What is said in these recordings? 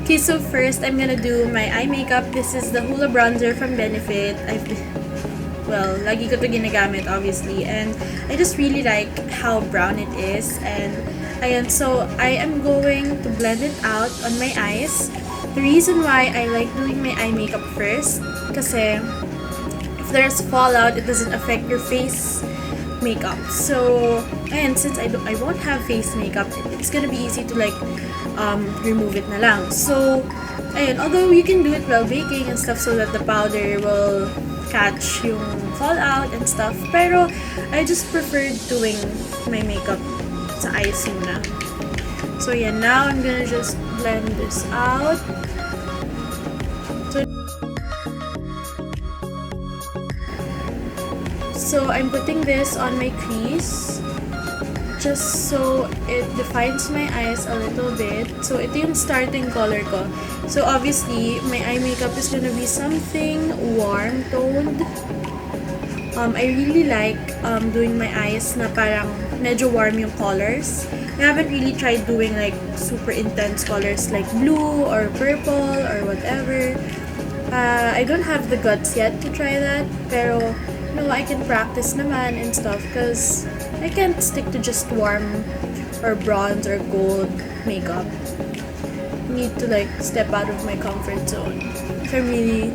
Okay, so first I'm gonna do my eye makeup. This is the Hoola bronzer from Benefit. Lagi ko to ginagamit obviously, and I just really like how brown it is. And ayan, so I am going to blend it out on my eyes. The reason why I like doing my eye makeup first, kasi if there's fallout, it doesn't affect your face makeup. So, and since I won't have face makeup, it's gonna be easy to like remove it na lang. So, ayun, although you can do it while baking and stuff so that the powder will catch yung fallout and stuff, pero I just preferred doing my makeup sa eyes muna. So yeah, now I'm gonna just blend this out. So I'm putting this on my crease just so it defines my eyes a little bit. So ito yung starting color ko. So obviously, my eye makeup is gonna be something warm toned. I really like doing my eyes na parang medyo warm yung colors. I haven't really tried doing like super intense colors like blue or purple or whatever. I don't have the guts yet to try that, pero I can practice naman and stuff because I can't stick to just warm or bronze or gold makeup. I need to like step out of my comfort zone if I'm really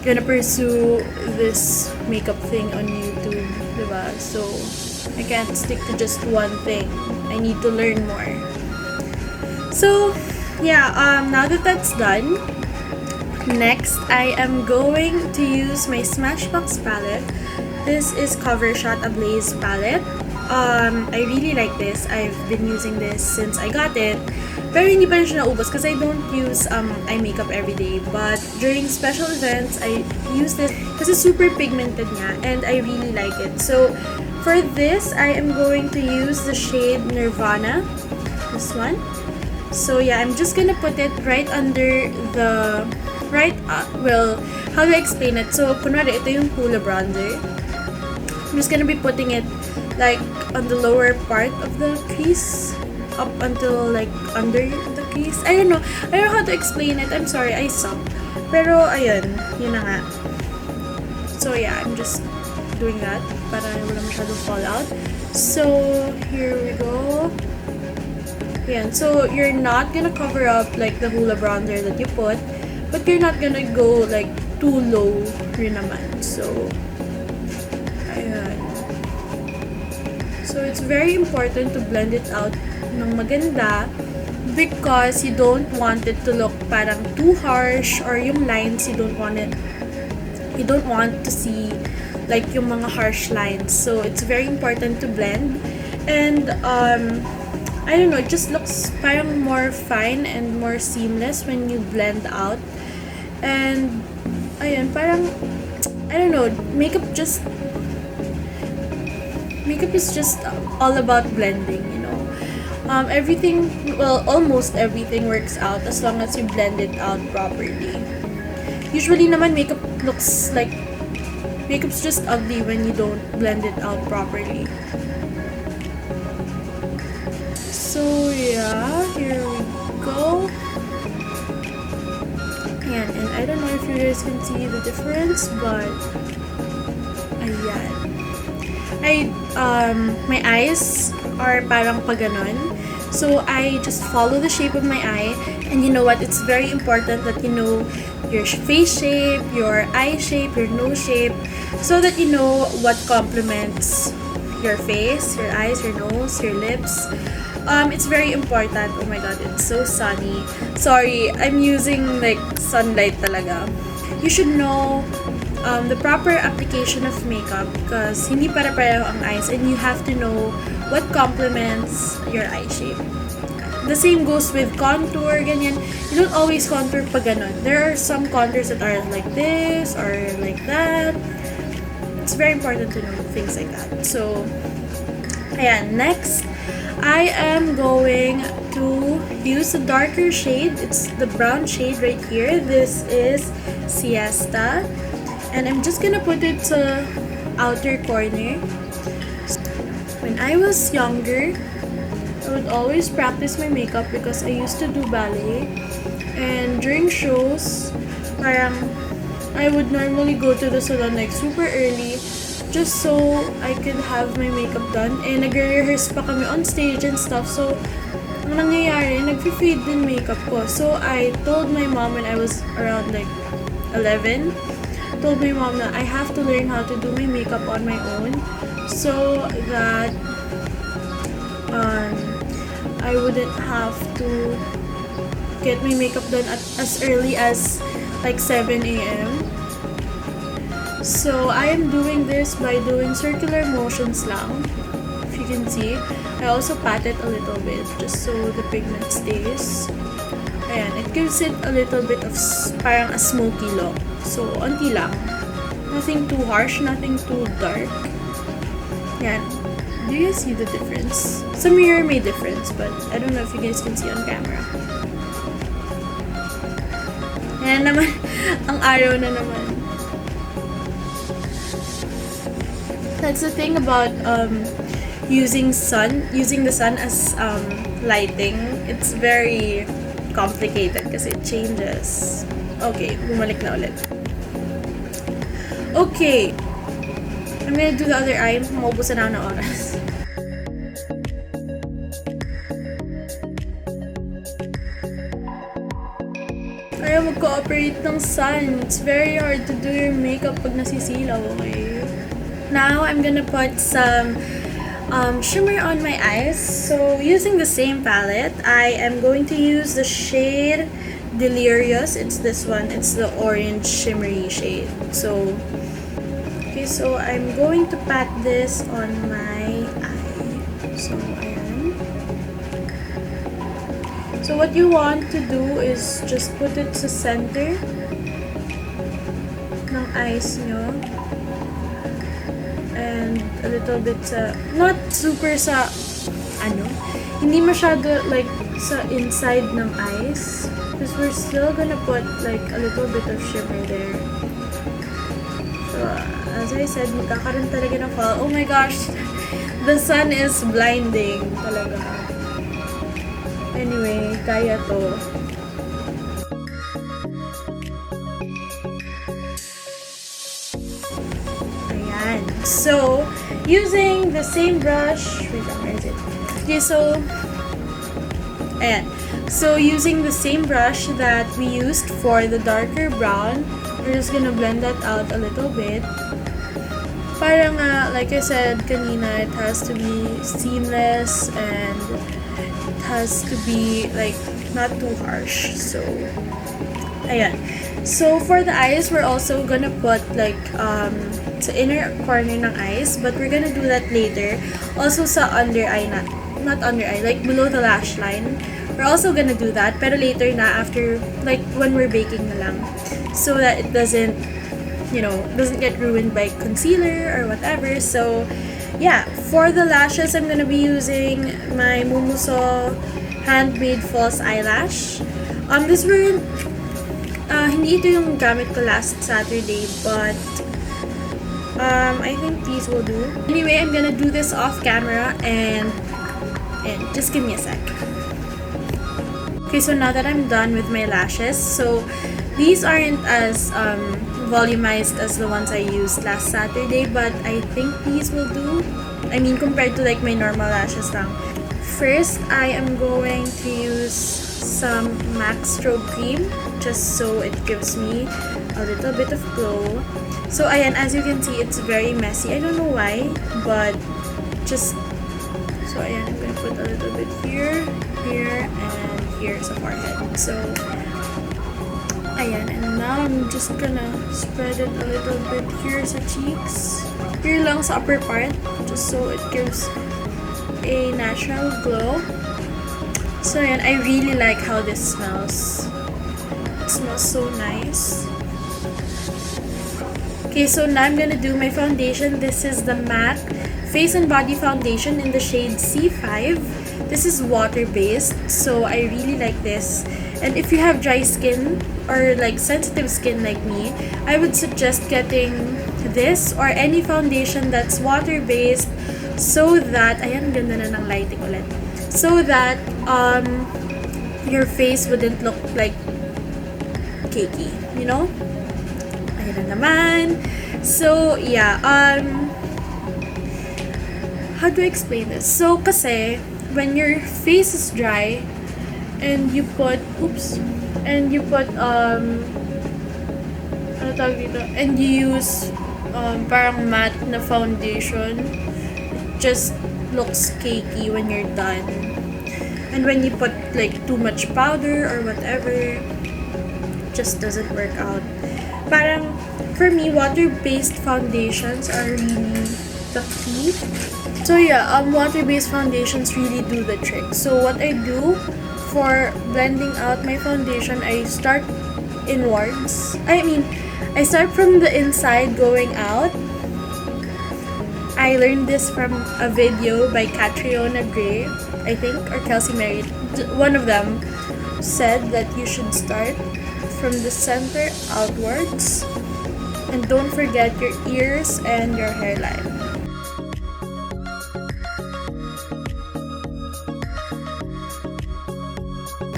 gonna pursue this makeup thing on YouTube, diba? So I can't stick to just one thing. I need to learn more. So yeah, now that that's done, next I am going to use my Smashbox palette. This is Cover Shot Ablaze palette. I really like this. I've been using this since I got it. Pero hindi pa rin siya naubos kasi I don't use eye makeup every day. But during special events, I use this kasi super pigmented niya and I really like it. So for this, I am going to use the shade Nirvana. This one. So yeah, I'm just gonna put it right under the how do I explain it? So kunwari, ito yung Hoola bronzer. I'm just gonna be putting it like on the lower part of the crease up until like under the crease. I don't know how to explain it. I'm sorry, I suck. Pero ayun, yun na nga. So yeah, I'm just doing that para wala masyadong fallout. So here we go. Ayan, so you're not gonna cover up like the Hoola bronzer that you put, but you're not gonna go like too low rin naman. So ayan. So it's very important to blend it out ng maganda because you don't want it to look parang too harsh, or yung lines you don't want to see like yung mga harsh lines. So it's very important to blend, and I don't know, it just looks parang more fine and more seamless when you blend out. And ayun, parang I don't know, makeup is just all about blending, almost everything works out as long as you blend it out properly. Usually naman makeup's just ugly when you don't blend it out properly. So yeah, here we go. Ayan, and I don't know if you guys can see the difference, but ayan. My eyes are parang paganon. So I just follow the shape of my eye, and you know what? It's very important that you know your face shape, your eye shape, your nose shape, so that you know what complements your face, your eyes, your nose, your lips. It's very important. Oh my god, it's so sunny. Sorry, I'm using like sunlight talaga. You should know the proper application of makeup because hindi pare-pareho ang eyes, and you have to know what complements your eye shape. The same goes with contour, ganyan. You don't always contour pa ganon. There are some contours that are like this or like that. It's very important to know things like that. So, ayan, next, I am going to use a darker shade. It's the brown shade right here. This is Siesta. And I'm just gonna put it to outer corner. When I was younger, I would always practice my makeup because I used to do ballet. And during shows, parang I would normally go to the salon like super early just so I could have my makeup done. And nagre-rehearse pa kami on stage and stuff. So, ang nangyayari, nag-fade din makeup ko. So, I told my mom when I was around like 11, told my mom na I have to learn how to do my makeup on my own so that I wouldn't have to get my makeup done at as early as like 7 a.m. So, I am doing this by doing circular motions lang. If you can see. I also pat it a little bit just so the pigment stays. Ayan, it gives it a little bit of parang a smoky look. So, onti lang. Nothing too harsh, nothing too dark. Ayan. Do you see the difference? Sa mirror may difference, but I don't know if you guys can see on camera. Ayan naman, ang araw na naman. That's the thing about using the sun as lighting. It's very complicated kasi it changes. Okay, bumalik na ulit. Okay. I'm gonna do the other eye. Maubusan na ako ng oras. Ayaw mag-cooperate ng sun. It's very hard to do your makeup pag nasisilaw, okay? Now, I'm gonna put some shimmer on my eyes. So, using the same palette, I am going to use the shade Delirious. It's this one. It's the orange shimmery shade. So, okay, so I'm going to pat this on my eye. So, ayan. So, what you want to do is just put it sa center ng eyes nyo. And a little bit sa, not super sa, hindi masyado like sa inside ng eyes. Because we're still gonna put like a little bit of shimmer there. So, as I said, magkakaroon talaga ng fall. Oh my gosh! The sun is blinding talaga. Anyway, kaya to. Ayan. So, using the same brush, wait lang, where is it? Okay, so, ayan. So, using the same brush that we used for the darker brown, we're just gonna blend that out a little bit. Para nga, like I said kanina, it has to be seamless and it has to be like not too harsh. So, ayan. So, for the eyes, we're also gonna put like sa inner corner ng eyes, but we're gonna do that later. Also sa under eye, not under eye, like below the lash line. We're also gonna do that, pero later na, after, like, when we're baking na lang. So that it doesn't, doesn't get ruined by concealer or whatever. So, yeah. For the lashes, I'm gonna be using my Mumuso handmade false eyelash. This weren't, hindi ito yung gamit ko last Saturday, but, I think these will do. Anyway, I'm gonna do this off camera and just give me a sec. Okay, so now that I'm done with my lashes, so these aren't as volumized as the ones I used last Saturday, but I think these will do. I mean, compared to like my normal lashes lang. First, I am going to use some MAC strobe cream just so it gives me a little bit of glow. So ayan, as you can see, it's very messy. I don't know why, but just, so ayan, I'm gonna put a little bit here, and here sa forehead. So, ayan, and now I'm just gonna spread it a little bit here sa cheeks. Here lang sa upper part, just so it gives a natural glow. So, ayan, I really like how this smells. It smells so nice. Okay, so now I'm gonna do my foundation. This is the MAC Face and Body Foundation in the shade C5. This is water-based, so I really like this. And if you have dry skin or like sensitive skin like me, I would suggest getting this or any foundation that's water-based so that, ayan, ganda na ng lighting ulit. So that your face wouldn't look like cakey, you know? Ayun na naman. So, yeah, how do I explain this? So, kasi, when your face is dry, and you put, ano tawag dito? And you use, parang matte na foundation, it just looks cakey when you're done. And when you put, like, too much powder or whatever, it just doesn't work out. Parang, for me, water-based foundations are really the key. So yeah, water-based foundations really do the trick. So what I do for blending out my foundation, I start inwards. I start from the inside going out. I learned this from a video by Catriona Gray, I think, or Kelsey Mary. One of them said that you should start from the center outwards. And don't forget your ears and your hairline.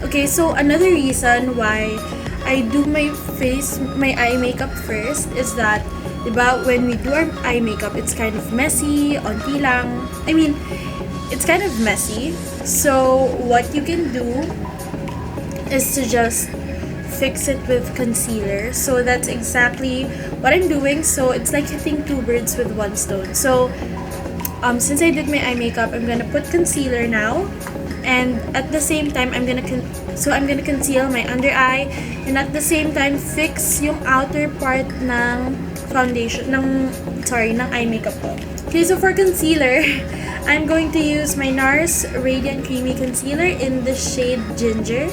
Okay, so another reason why I do my eye makeup first is that, diba, when we do our eye makeup, it's kind of messy, onti lang. It's kind of messy. So what you can do is to just fix it with concealer. So that's exactly what I'm doing. So it's like hitting two birds with one stone. So since I did my eye makeup, I'm gonna put concealer now, and at the same time I'm gonna conceal my under eye, and at the same time fix yung outer part ng foundation ng eye makeup ko. Okay, so for concealer, I'm going to use my NARS Radiant Creamy Concealer in the shade Ginger.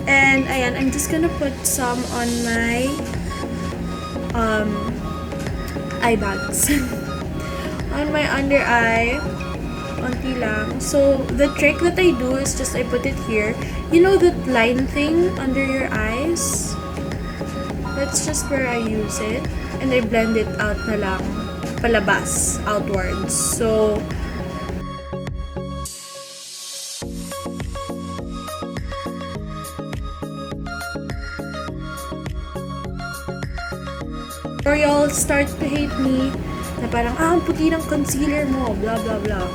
And ayan, I'm just gonna put some on my eye bags. On my under eye, onti lang. So the trick that I do is just I put it here. You know that line thing under your eyes? That's just where I use it. And I blend it out na lang, palabas, outwards. So or y'all start to hate me na parang, ang puti ng concealer mo, blah blah blah.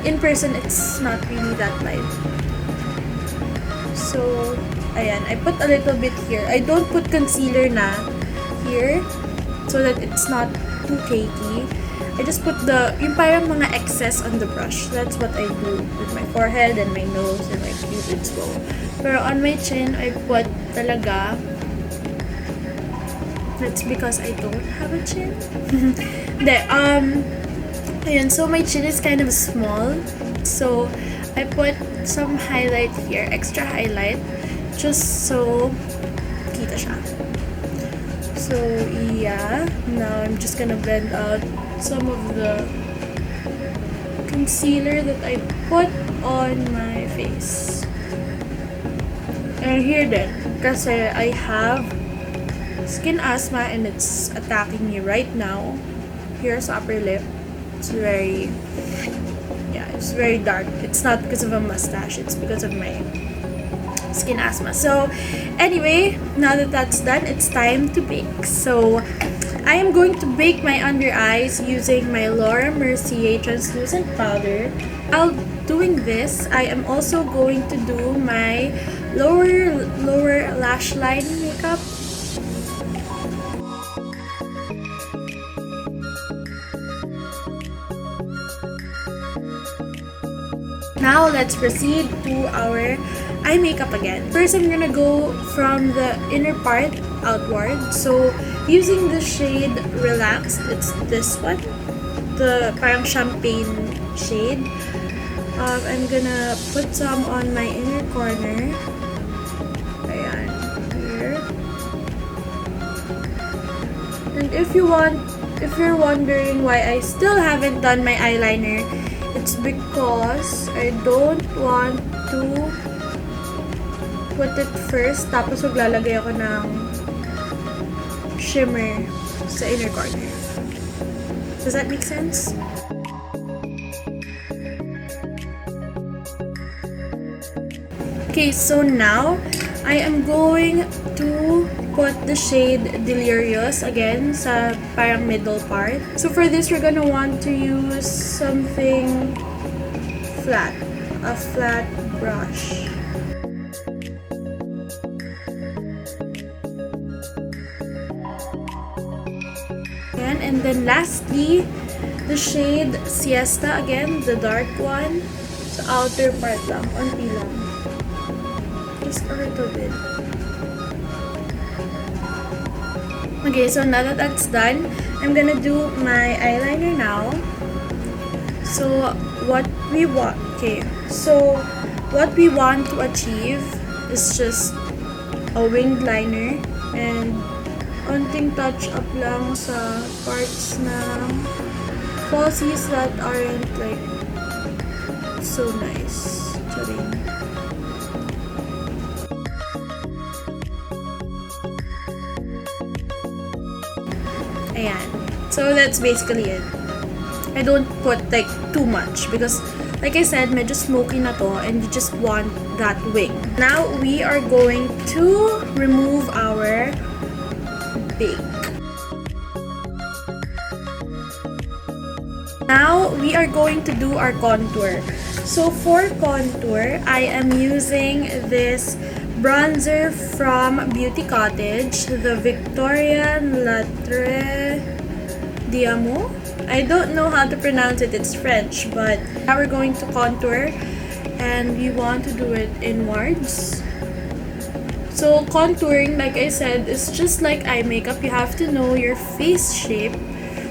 In person, it's not really that light. So, ayan, I put a little bit here. I don't put concealer na here so that it's not too cakey. I just put yung parang mga excess on the brush. That's what I do with my forehead and my nose and my cupid's bow. Pero on my chin, I put talaga. That's because I don't have a chin. Ayan, so my chin is kind of small. So, I put some highlight here, extra highlight, just so kita siya. So, yeah. Now, I'm just gonna blend out some of the concealer that I put on my face. And here din, kasi I have skin asthma and it's attacking me right now. Here's upper lip. It's very dark. It's not because of a mustache, it's because of my skin asthma. So anyway, now that that's done, it's time to bake. So I am going to bake my under eyes using my Laura Mercier translucent powder. While doing this, I am also going to do my lower lash line makeup. Now, let's proceed to our eye makeup again. First, I'm gonna go from the inner part outward. So, using the shade Relaxed, it's this one, the parang champagne shade. I'm gonna put some on my inner corner. Ayan, here. And if you're wondering why I still haven't done my eyeliner, it's because I don't want to put it first, tapos maglalagay ako ng shimmer sa inner corner. Does that make sense? Okay, so now I am going to put the shade Delirious again sa parang middle part. So for this, we're gonna want to use something flat, a flat brush. And then lastly, the shade Siesta again, the dark one. Sa outer part lang, onti lang. Just a little bit. Okay, so now that that's done, I'm gonna do my eyeliner now. So what we want to achieve is just a winged liner and onting touch up lang sa parts na falsies that aren't like so nice. Charing. Ayan. So that's basically it. I don't put like too much because like I said, medyo smoky na to and you just want that wing. Now we are going to remove our bake. Now we are going to do our contour. So for contour, I am using this bronzer from Beauty Cottage, the Victorian Latre Diamo. I don't know how to pronounce it, it's French, but now we're going to contour and we want to do it inwards. So contouring, like I said, is just like eye makeup. You have to know your face shape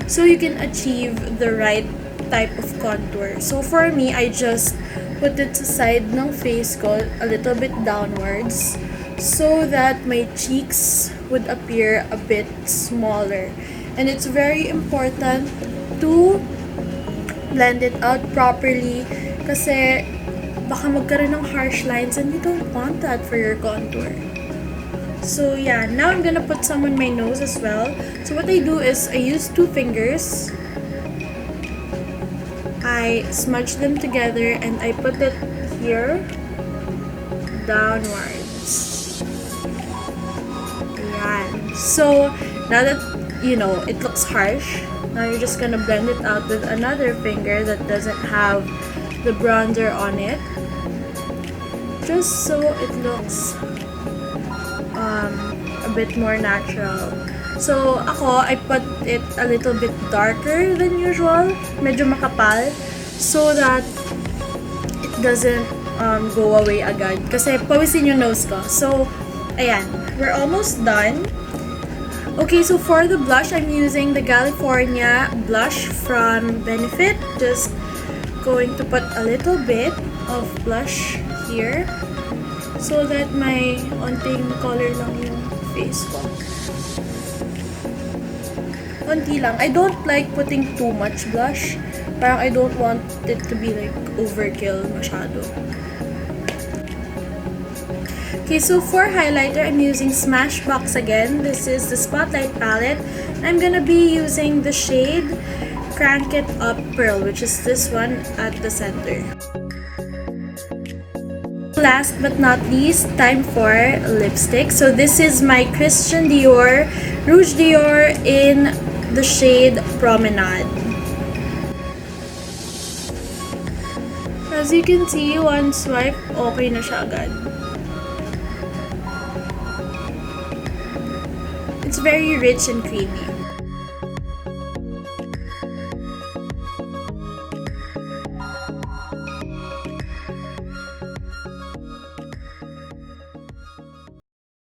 so you can achieve the right type of contour. So for me, I just put it sa side ng face ko, a little bit downwards, so that my cheeks would appear a bit smaller. And it's very important to blend it out properly kasi baka magkaroon ng harsh lines and you don't want that for your contour. So yeah, now I'm gonna put some on my nose as well. So what I do is I use 2 fingers, I smudge them together and I put it here downwards. Ayan. So now that you know it looks harsh, now you're just gonna blend it out with another finger that doesn't have the bronzer on it, just so it looks a bit more natural. So ako, I put it a little bit darker than usual, medyo makapal, so that it doesn't go away agad kasi pawisin yung nose ko. So ayan, we're almost done. Okay, so for the blush, I'm using the California blush from Benefit. Just going to put a little bit of blush here so that may onting color lang yung face ko. Onti lang. I don't like putting too much blush. Parang I don't want it to be like overkill masyado. Okay, so for highlighter, I'm using Smashbox again. This is the Spotlight palette. I'm gonna be using the shade Crank It Up Pearl, which is this one at the center. Last but not least, time for lipstick. So this is my Christian Dior Rouge Dior in the shade Promenade. As you can see, one swipe, okay na siya agad. It's very rich and creamy.